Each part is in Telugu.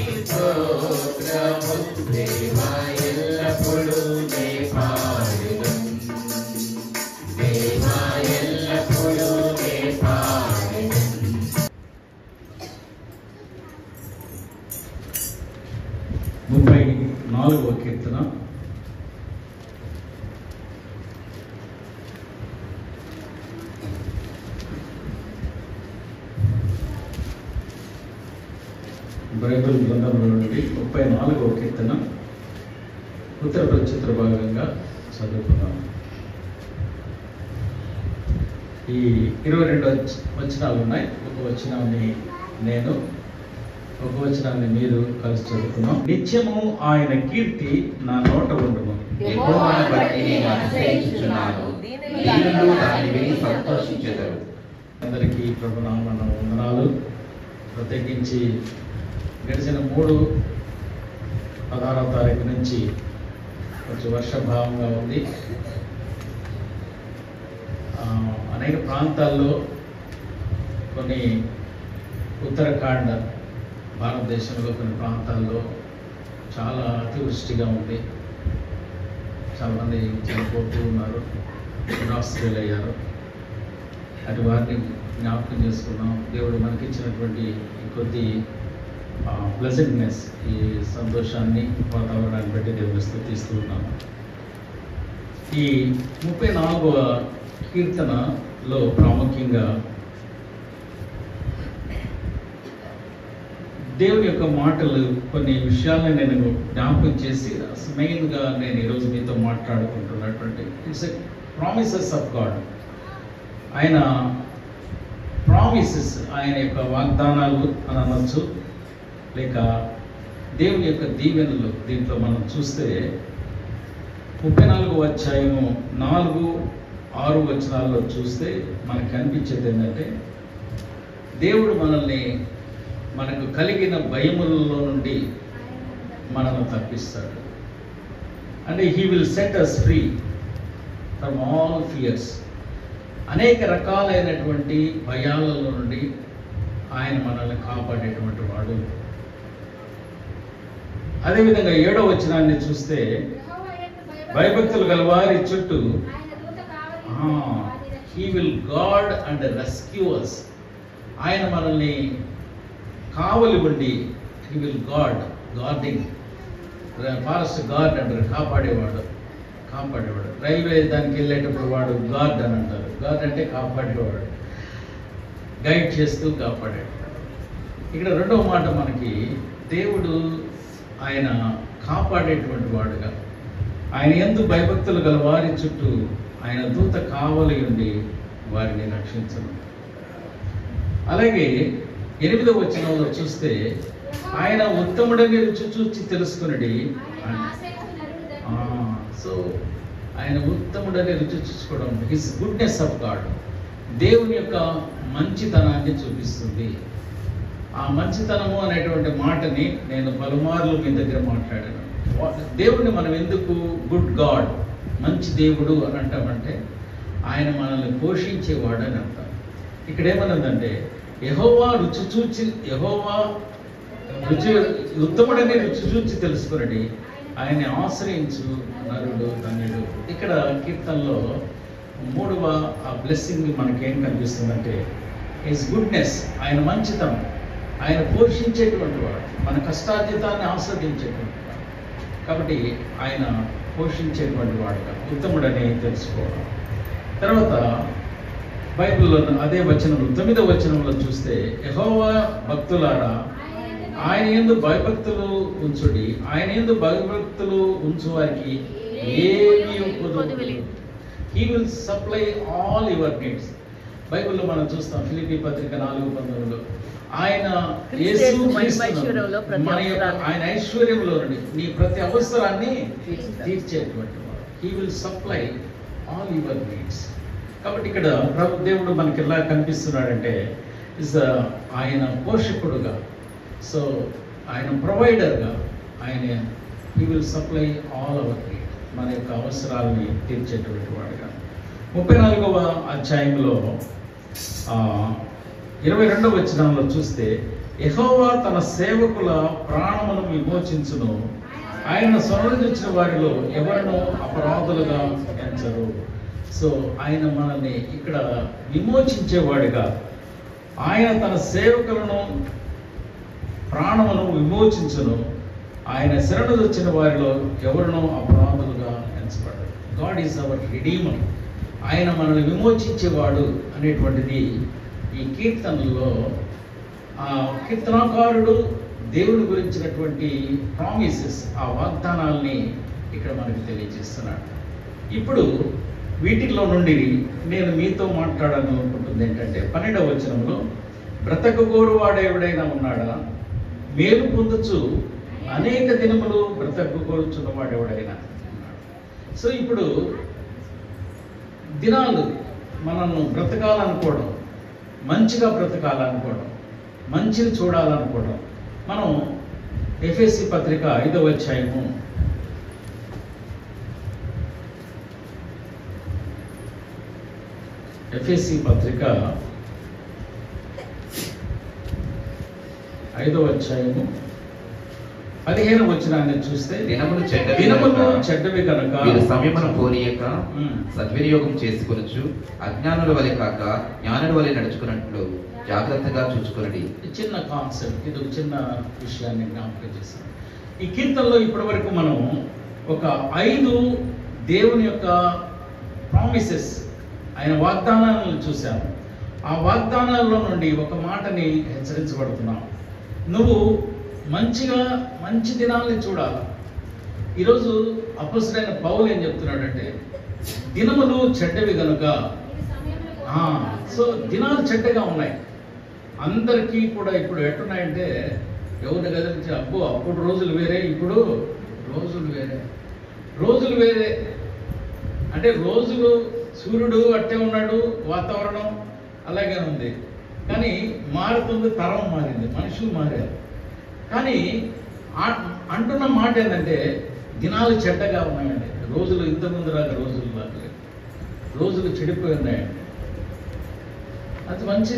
స్తోత్రము దేవా ఎల్లప్పుడూ నీ పాడెదను దేవా ఎల్లప్పుడూ నీ పాడెదను. 34వ కీర్తన. బైబిల్ గ్రంథంలో నుండి 34వ కీర్తన ఉత్తర ప్రత్యుత్తర భాగంగా చదువుకున్నాము. ఈ 22 వచనాలు ఉన్నాయి. ఒక వచనాన్ని నేను, ఒక వచనాన్ని మీరు కలిసి చదువుకున్నాం. నిత్యము ఆయన కీర్తి నా నోట ఉండును. యెహోవాను బట్టి నేను అతిశయించుచున్నాను, దీనులు దాన్ని విని సంతోషించెదరు. అందరికీ ప్రభు నామమున వందనాలు. ప్రత్యేకించి గడిచిన 16వ తారీఖు నుంచి కొంచెం వర్షభావంగా ఉంది. అనేక ప్రాంతాల్లో కొన్ని ఉత్తరాఖండ్ భారతదేశంలో కొన్ని ప్రాంతాల్లో చాలా అతివృష్టిగా ఉంది. చాలామంది చనిపోతూ ఉన్నారు, నిరాశ్రయులు అయ్యారు. అటు వారిని జ్ఞాపకం చేసుకున్నాం. దేవుడు మనకిచ్చినటువంటి కొద్ది ప్లెజెంట్నెస్, ఈ సంతోషాన్ని, వాతావరణాన్ని బట్టి దేవుని స్తుతిస్తూ ఉన్నాము. ఈ 34వ కీర్తనలో ప్రాముఖ్యంగా దేవుని యొక్క మాటలు, కొన్ని విషయాలను నేను జ్ఞాపకం చేసి మెయిన్గా నేను ఈరోజు మీతో మాట్లాడుకుంటున్నటువంటి it's a promises of God. ఆయన ప్రామిసెస్, ఆయన యొక్క వాగ్దానాలు అని అనొచ్చు, లేక దేవుని యొక్క దీవెనలు. దీంట్లో మనం చూస్తే 34వ అధ్యాయము 4-6 వచనాల్లో చూస్తే మనకు కనిపించేది ఏంటంటే, దేవుడు మనల్ని మనకు కలిగిన భయములలో నుండి మనల్ని తప్పిస్తాడు. అంటే he will set us free from all fears. అనేక రకాలైనటువంటి భయాలలో నుండి ఆయన మనల్ని కాపాడేటువంటి వాడు. అదేవిధంగా 7వ వచనాన్ని చూస్తే, భయభక్తులు గలవారి చుట్టూ he will guard and rescue us. ఆయన మనల్ని కావలి ఉండి, he will guarding, forest guard అంటారు, కాపాడేవాడు. రైల్వే దానికి వెళ్ళేటప్పుడు వాడు గార్డ్ అని అంటారు. గార్డ్ అంటే కాపాడేవాడు, గైడ్ చేస్తూ కాపాడేవాడు. ఇక్కడ రెండవ మాట మనకి, దేవుడు ఆయన కాపాడేటువంటి వాడుగా, ఆయన యందు భయభక్తులు గల వారి చుట్టూ ఆయన దూత కావలి ఉండి వారిని రక్షించను. అలాగే 8వ వచనంలో చూస్తే, ఆయన ఉత్తముడని రుచి చూచి తెలుసుకునడి. సో ఆయన ఉత్తముడని రుచి చూసుకోవడం, హిస్ గుడ్నెస్ ఆఫ్ గాడ్, దేవుని యొక్క మంచితనాన్ని చూపిస్తుంది. ఆ మంచితనము అనేటువంటి మాటని నేను పలుమార్లు మీ దగ్గర మాట్లాడాను. దేవుడిని మనం ఎందుకు గుడ్ గాడ్, మంచి దేవుడు అని అంటామంటే, ఆయన మనల్ని పోషించేవాడు అని అంటాం. ఇక్కడ ఏమన్నదంటే, యెహోవా ఉత్తముడని రుచి చూచి తెలుసుకునడి, ఆయన్ని ఆశ్రయించు నరుడు ధన్యుడు. ఇక్కడ కీర్తనలో 3వ ఆ బ్లెస్సింగ్ మనకేం కనిపిస్తుందంటే, హిస్ గుడ్నెస్, ఆయన మంచితనం, ఆయన పోషించేటువంటి వాడు, మన కష్టార్జితాన్ని ఆస్వాదించేటువంటి వాడు. కాబట్టి ఆయన పోషించేటువంటి వాడుగా ఉత్తముడని తెలుసుకోవడం. తర్వాత బైబిల్లో అదే వచనంలో 9వ వచనంలో చూస్తే, యెహోవా భక్తులారా ఆయన యందు భయభక్తులు ఉంచుడి, ఆయన యందు భయభక్తులు ఉంచు వారికి ఏమీ కొదువలేదు. He will supply all your needs. బైబిల్లో మనం చూస్తాం, ఫిలిప్పీ పత్రిక 4:19లో ఆయన ఆయన ఐశ్వర్యంలో నుండి నీ ప్రతి అవసరాన్ని తీర్చేటువంటి వాడు. He will supply all your needs. కాబట్టి ఇక్కడ ప్రభు దేవుడు మనకి ఎలా కనిపిస్తున్నాడంటే, ఆయన పోషకుడుగా, సో ఆయన ప్రొవైడర్గా, ఆయన he will supply all our need, మన యొక్క అవసరాలని తీర్చేటువంటి వాడుగా. 34వ అధ్యాయంలో 22వ వచనంలో చూస్తే, యెహోవా తన సేవకుల ప్రాణమును విమోచించును, ఆయన సొరగించిన వారిలో ఎవరినో అపరాధులుగా ఎంచరు. సో ఆయన మనల్ని ఇక్కడ విమోచించేవాడిగా, ఆయన తన సేవకులను ప్రాణమును విమోచించును, ఆయన శరణు వచ్చిన వారిలో ఎవరినో అపరాధులుగా ఎంచబడ్డారు. God is our redeemer. ఆయన మనల్ని విమోచించేవాడు అనేటువంటిది ఈ కీర్తనలో కీర్తనాకారుడు దేవుని గురించినటువంటి ప్రామిసెస్, ఆ వాగ్దానాల్ని ఇక్కడ మనకి తెలియజేస్తున్నాడు. ఇప్పుడు వీటిల్లో నుండి నేను మీతో మాట్లాడాలనుకుంటుంది ఏంటంటే 12వ వచనంలో, బ్రతకగోరువాడు ఎవడైనా ఉన్నాడా, మేలు పొందుచు అనేక దినములు బ్రతకగోరుచున్నవాడు ఎవడైనా ఉన్నాడు. సో ఇప్పుడు దినాలు మనల్ని బ్రతకాలనుకోవడం, మంచిగా బ్రతకాలనుకోవడం, మంచిని చూడాలనుకోవడం. మనం ఎఫెసీ పత్రిక 5వ అధ్యాయము ఎఫెసీ పత్రిక 5వ అధ్యాయము 15వ వచనాన్ని చూస్తే, దినములు చెడ్డవి కనుక మీరు సమయమును కోరియక సద్వినియోగం చేసుకొనొచ్చు, అజ్ఞానుల వలె కాక జ్ఞానుల వలె నడుచుకున్నట్లు జాగ్రత్తగా చూచుకొనండి. చిన్న కాన్సెప్ట్, ఇది ఒక చిన్న విషయాన్ని జ్ఞాపకం చేస్తాను. ఈ కీర్తనలో ఇప్పటి వరకు మనం ఒక 5 దేవుని యొక్క ప్రామిసెస్, ఆయన వాగ్దానాలను చూసాము. ఆ వాగ్దానాల్లో నుండి ఒక మాటని హెచ్చరించబడుతున్నాం. నువ్వు మంచి దినాల్ని చూడాలి. ఈరోజు అపొస్తలుడైన పౌలు ఏం చెప్తున్నాడంటే, దినములు చెడ్డవి కనుక. సో దినాలు చెడ్డగా ఉన్నాయి అందరికీ కూడా. ఇప్పుడు ఎట్టున్నాయంటే, ఎవరిని గదిలించి అబ్బో అప్పుడు రోజులు వేరే, ఇప్పుడు రోజులు వేరే అంటే రోజులు, సూర్యుడు అట్టే ఉన్నాడు, వాతావరణం అలాగే ఉంది, కానీ మారుతుంది, తరం మారింది, మనుషులు మారారు. కానీ అంటున్న మాట ఏంటంటే, దినాలు చెడ్డగా ఉన్నాయండి. రోజులు ఇంతకుముందు రాక రోజులు చెడిపోయి ఉన్నాయండి. అది మంచి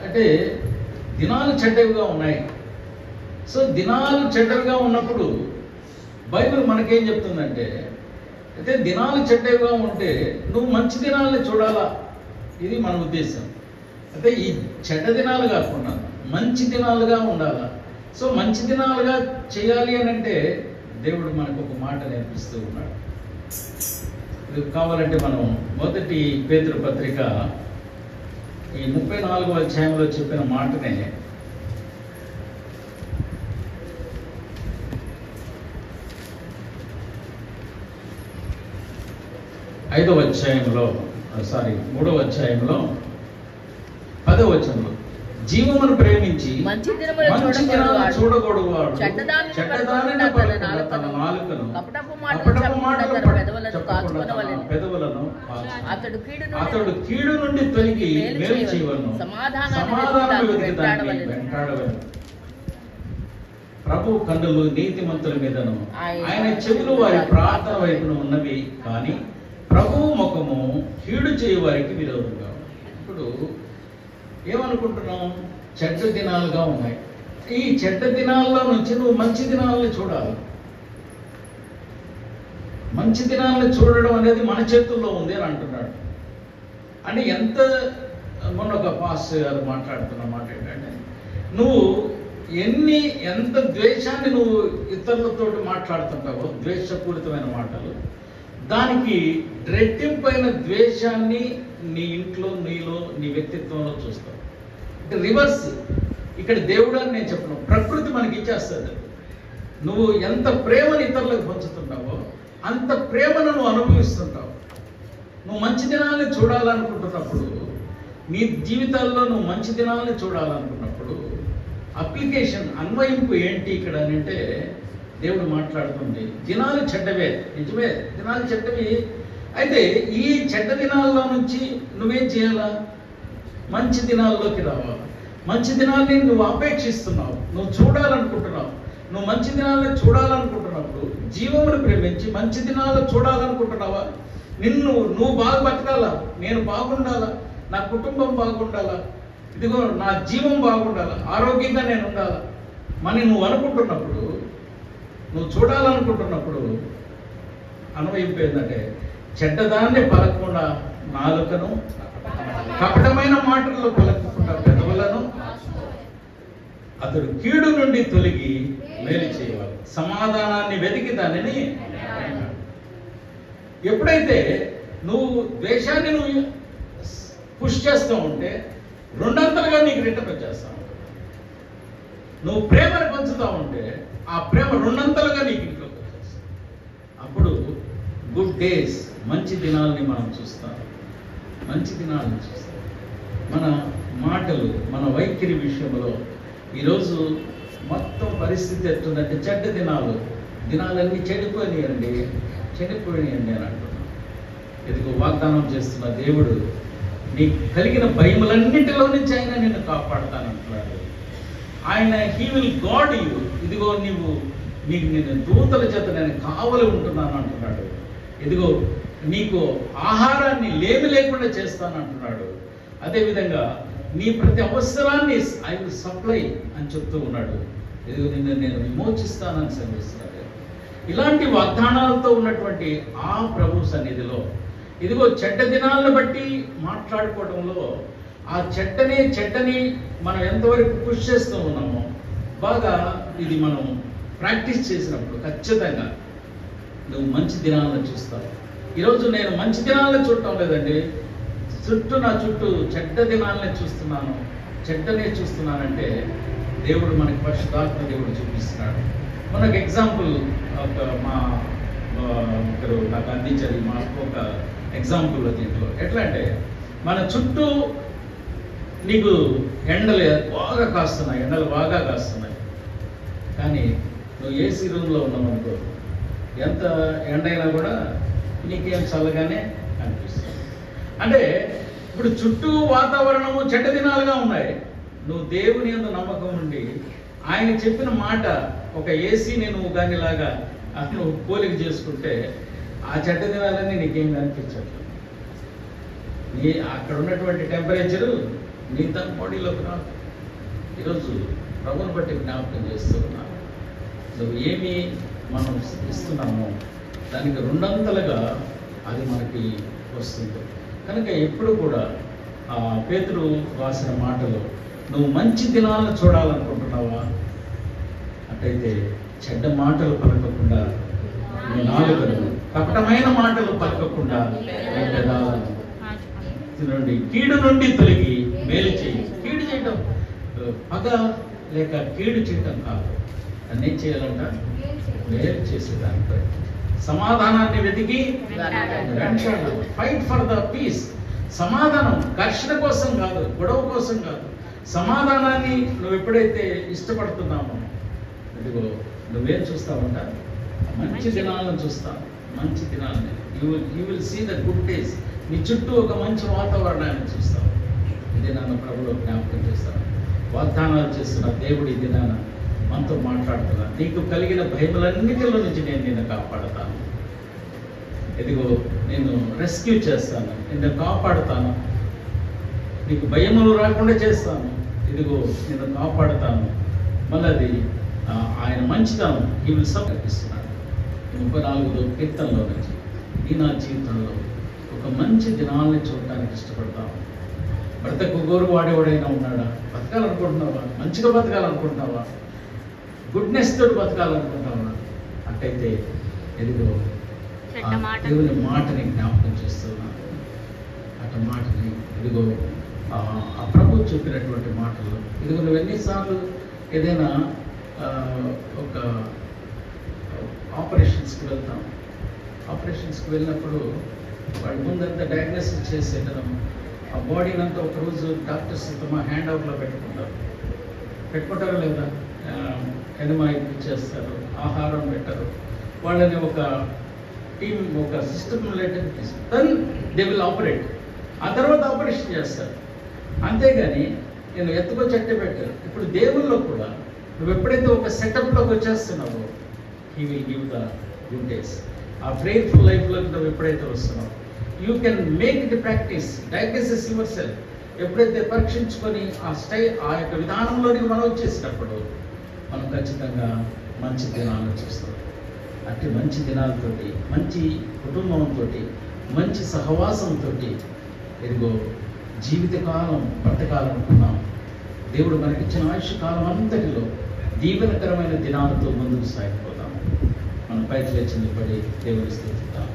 అంటే దినాలు చెడ్డవిగా ఉన్నాయి. సో దినాలు చెడ్డవిగా ఉన్నప్పుడు బైబిల్ మనకేం చెప్తుందంటే, అయితే దినాలు చెడ్డవిగా ఉంటే నువ్వు మంచి దినాలని చూడాలా, ఇది మన ఉద్దేశం. అయితే ఈ చెడ్డ దినాలు కాకుండా మంచి దినాలుగా ఉండాలా. సో మంచి దినాలుగా చేయాలి అని అంటే దేవుడు మనకు ఒక మాట నేర్పిస్తూ ఉన్నాడు. ఇది కావాలంటే మనం 1 పేతురు పత్రిక ఈ 34వ అధ్యాయంలో చెప్పిన మాటనే 3వ అధ్యాయంలో 10వ వచనంలో, జీవమును ప్రేమించి మంచి దినములను చూడగోడువాడు చెడ్డదానిని తన నాలుకను కపటపు మాటలు పెదవులను అతడు కీడు నుండి తొలగి మేలు చేయవలెను, సమాధానం వెతుకుతానికి వెంటాడవలెను. ప్రభు కన్నులు నీతిమంతుల మీదను, ఆయన చెవులు వారి ప్రార్థన వైపున ఉన్నవి, కానీ ప్రభువు ముఖము కీడు చేయ వారికి విరోధంగా. ఇప్పుడు ఏమనుకుంటున్నాం, చెడ్డ దినాలుగా ఉన్నాయి. ఈ చెడ్డ దినాల్లో నుంచి నువ్వు మంచి దినాలని చూడాలి. మంచి దినాలను చూడడం అనేది మన చేతుల్లో ఉంది అని అంటున్నాడు. అంటే మొన్న ఒక పాస్టర్ గారు మాట్లాడుతున్న మాట ఏంటంటే, నువ్వు ఎంత ద్వేషాన్ని నువ్వు ఇతరులతో మాట్లాడుతుంటావో, ద్వేషపూరితమైన మాటలు, దానికి రెట్టింపైన ద్వేషాన్ని నీ ఇంట్లో, నీలో, నీ వ్యక్తిత్వంలో చూస్తావు. అంటే రివర్స్. ఇక్కడ దేవుడు అని నేను చెప్పను, ప్రకృతి మనకి ఇచ్చేస్తుంది. నువ్వు ఎంత ప్రేమను ఇతరులకు పంచుతుంటావో అంత ప్రేమను నువ్వు అనుభవిస్తుంటావు. నువ్వు మంచి దినాలని చూడాలనుకుంటున్నప్పుడు, నీ జీవితాల్లో నువ్వు మంచి దినాలని చూడాలనుకున్నప్పుడు అప్లికేషన్, అన్వయింపు ఏంటి ఇక్కడ అని అంటే, దేవుడు మాట్లాడుతుంది, దినాలు చెడ్డవే, నిజమే దినాలు చెడ్డవి. అయితే ఈ చెడ్డ దినాల్లో నుంచి నువ్వేం చేయాలా, మంచి దినాల్లోకి రావాలి. మంచి దినాల్ని నువ్వు అపేక్షిస్తున్నావు, నువ్వు చూడాలనుకుంటున్నావు. నువ్వు మంచి దినాలని చూడాలనుకుంటున్నప్పుడు జీవమును ప్రేమించి మంచి దినాలు చూడాలనుకుంటున్నావా? నువ్వు బాగా బతకాలా, నేను బాగుండాలా, నా కుటుంబం బాగుండాలా, ఇదిగో నా జీవం బాగుండాలి, ఆరోగ్యంగా నేను ఉండాలి మరి నువ్వు అనుకుంటున్నప్పుడు, నువ్వు చూడాలనుకుంటున్నప్పుడు అనువైపు ఏంటంటే చెడ్డదాన్ని పలకకుండా నాలుకను, కపటమైన మాటల్లో పలకకుండా పెదవులను అతడు కీడు నుండి తొలగి మేలు చేయవాలి, సమాధానాన్ని వెతికి దానిని. ఎప్పుడైతే నువ్వు ద్వేషాన్ని నువ్వు పుష్ చేస్తూ ఉంటే రెండంతలుగా నీకు రిటర్న్ వచ్చేస్తా ఉంటావు. నువ్వు ప్రేమను పంచుతూ ఉంటే ఆ ప్రేమ రెండంతలుగా నీకు ఇంట్లోకి వచ్చేస్తావు. అప్పుడు గుడ్ డేస్, మంచి దినాలని మనం చూస్తాం, మంచి దినాలను చూస్తాం. మన మాటలు, మన వైఖరి విషయంలో ఈరోజు మొత్తం పరిస్థితి ఎట్టుందంటే చెడ్డ దినాలన్నీ చెడిపోయినాయండి అని అంటున్నాను. ఇదిగో వాగ్దానం చేస్తున్న దేవుడు నీకు కలిగిన భయములన్నింటిలో నుంచి ఆయన నిన్ను కాపాడుతానంటున్నాడు. ఆయన హీ విల్ గాడ్ యూ. ఇదిగో నీకు నేను దూతల చేత నేను కావలి ఉంటున్నాను అంటున్నాడు. ఇదిగో నీకు ఆహారాన్ని లేమి లేకుండా చేస్తానంటున్నాడు. అదేవిధంగా నీ ప్రతి అవసరాన్ని ఐ విల్ సప్లై అని చెప్తూ ఉన్నాడు. ఇదిగో నిన్ను నేను విమోచిస్తానని సెలవిస్తున్నాడు. ఇలాంటి వాగ్దానాలతో ఉన్నటువంటి ఆ ప్రభు సన్నిధిలో ఇదిగో చెడ్డ దినాలను బట్టి మాట్లాడుకోవడంలో ఆ చెడ్డని మనం ఎంతవరకు కృషి చేస్తూ ఉన్నామో బాగా ఇది మనం ప్రాక్టీస్ చేసినప్పుడు ఖచ్చితంగా నువ్వు మంచి దినాలను చూస్తావు. ఈరోజు నేను మంచి దినాలను చూడటం లేదండి, నా చుట్టూ చెడ్డ దినాలనే చూస్తున్నానంటే దేవుడు మనకి పరిశుద్ధాత్మ దేవుడు చూపిస్తున్నాడు. మనకు ఎగ్జాంపుల్ మా ఒకరు నాకు అందించారు మాకు ఒక ఎగ్జాంపుల్ దీంట్లో. ఎట్లా అంటే మన చుట్టూ నీకు ఎండలు బాగా కాస్తున్నాయి, కానీ నువ్వు ఏసీ రూమ్లో ఉన్నావు అనుకో, ఎంత ఎండ అయినా కూడా నీకేం చల్లగానే అనిపిస్తుంది. అంటే ఇప్పుడు చుట్టూ వాతావరణము చెడ్డ దినాలుగా ఉన్నాయి. నువ్వు దేవుని యందు నమ్మకం ఉండి ఆయన చెప్పిన మాట ఒక ఏసీని నువ్వు దానిలాగా నువ్వు పోలిక చేసుకుంటే ఆ చెడ్డ దినాలన్నీ నీకేం అనిపించట్లేదు. అక్కడ ఉన్నటువంటి టెంపరేచరు నీ తన బాడీలోకి రాదు. ఈరోజు ప్రభుని బట్టి జ్ఞాపకం చేస్తున్నాను, నువ్వు ఏమి మనం ఇస్తున్నామో దానికి రెండంతలుగా అది మనకి వస్తుంది. కనుక ఎప్పుడు కూడా పేతురు రాసిన మాటలు, నువ్వు మంచి దినాలను చూడాలనుకుంటున్నావా? అట్టయితే చెడ్డ మాటలు పలకకుండా నీ నాలుకను, కపటమైన మాటలు పలకకుండా నీ పెదాలను నుండి కీడు నుండి తొలగి మేలు చేయి. కీడు చేయటం పగ లేక కీడు చేయటం కాదు, అన్నీ చేయాలంట మేలు చేసేదానిపై సమాధానాన్ని వెతికి ఫైట్ ఫర్ ద పీస్. సమాధానం ఘర్షణ కోసం కాదు, గొడవ కోసం కాదు, సమాధానాన్ని నువ్వు ఎప్పుడైతే ఇష్టపడుతున్నామో ఇదిగో నువ్వేం చూస్తావంట, మంచి దినాలను చూస్తావు. మంచి దినాలని you will see the good days. నీ చుట్టూ ఒక మంచి వాతావరణాన్ని చూస్తావు. ఇది నన్ను ప్రభులో జ్ఞాపకం చేస్తాను. వాగ్దానాలు చేస్తున్న దేవుడు ఈ దినాన మనతో మాట్లాడుతున్నా. నీకు కలిగిన భయములన్నిటిలో నుంచి నేను నిన్ను కాపాడుతాను. ఇదిగో నేను రెస్క్యూ చేస్తాను, నిన్ను కాపాడుతాను, నీకు భయములు రాకుండా చేస్తాను. ఇదిగో నిన్ను కాపాడుతాను. మళ్ళీ అది ఆయన మంచితనం ఈ విల్ సమర్పిస్తున్నాడు. 34వ కీర్తనలో నుంచి ఈ నా జీవితంలో ఒక మంచి దినాలని చూడటానికి ఇష్టపడతాను. బ్రతకు గోరు వాడేవాడైనా ఉన్నాడా? బతకాలనుకుంటున్నావా? మంచిగా బతకాలనుకుంటున్నావా? గుడ్నెస్ తోటి బతకాలనుకుంటున్నావా? అట్టయితే ఎదుగో దేవుని మాటని జ్ఞాపకం చేస్తున్నాను. అటు మాటని ఇదిగో ఆ ప్రభు చెప్పినటువంటి మాటలు. ఇదిగో నువ్వు ఎన్నిసార్లు ఏదైనా ఒక ఆపరేషన్స్కి వెళ్తాం. ఆపరేషన్స్కి వెళ్ళినప్పుడు వాడి ముందంతా డయాగ్నోసిస్ చేసేయడం, ఆ బాడీని అంతా ఒకరోజు డాక్టర్స్ తమ హ్యాండ్ అవుట్లో పెట్టుకుంటారు లేదా, ఎనిమా ఇప్పించేస్తారు, ఆహారం పెట్టరు, వాళ్ళని ఒక టీం ఒక system related then they will operate. ఆ తర్వాత ఆపరేషన్ చేస్తారు. అంతేగాని నేను ఎత్తుకొచ్చి పెట్టారు. ఇప్పుడు దేవుల్లో కూడా నువ్వు ఎప్పుడైతే ఒక సెటప్లోకి వచ్చేస్తున్నావో he will give the good days. ఆ ప్రేయర్ఫుల్ లైఫ్లోకి నువ్వు ఎప్పుడైతే వస్తున్నావు, you can make it practice, diagnosis yourself. ఎప్పుడైతే పరీక్షించుకొని ఆ యొక్క విధానంలోనికి మనం వచ్చేసినప్పుడు మనం ఖచ్చితంగా మంచి దినాలను చూస్తాం. అట్టి మంచి దినాలతోటి, మంచి కుటుంబంతో, మంచి సహవాసంతో ఇదిగో జీవితకాలం బ్రతకాలనుకున్నాం. దేవుడు మనకిచ్చిన ఆయుష్ కాలం అంతటిలో దీవెనకరమైన దినాలతో ముందుకు సాగిపోతాము. మనం పైకి లేచి నిలబడి దేవుని స్తుతిద్దాం.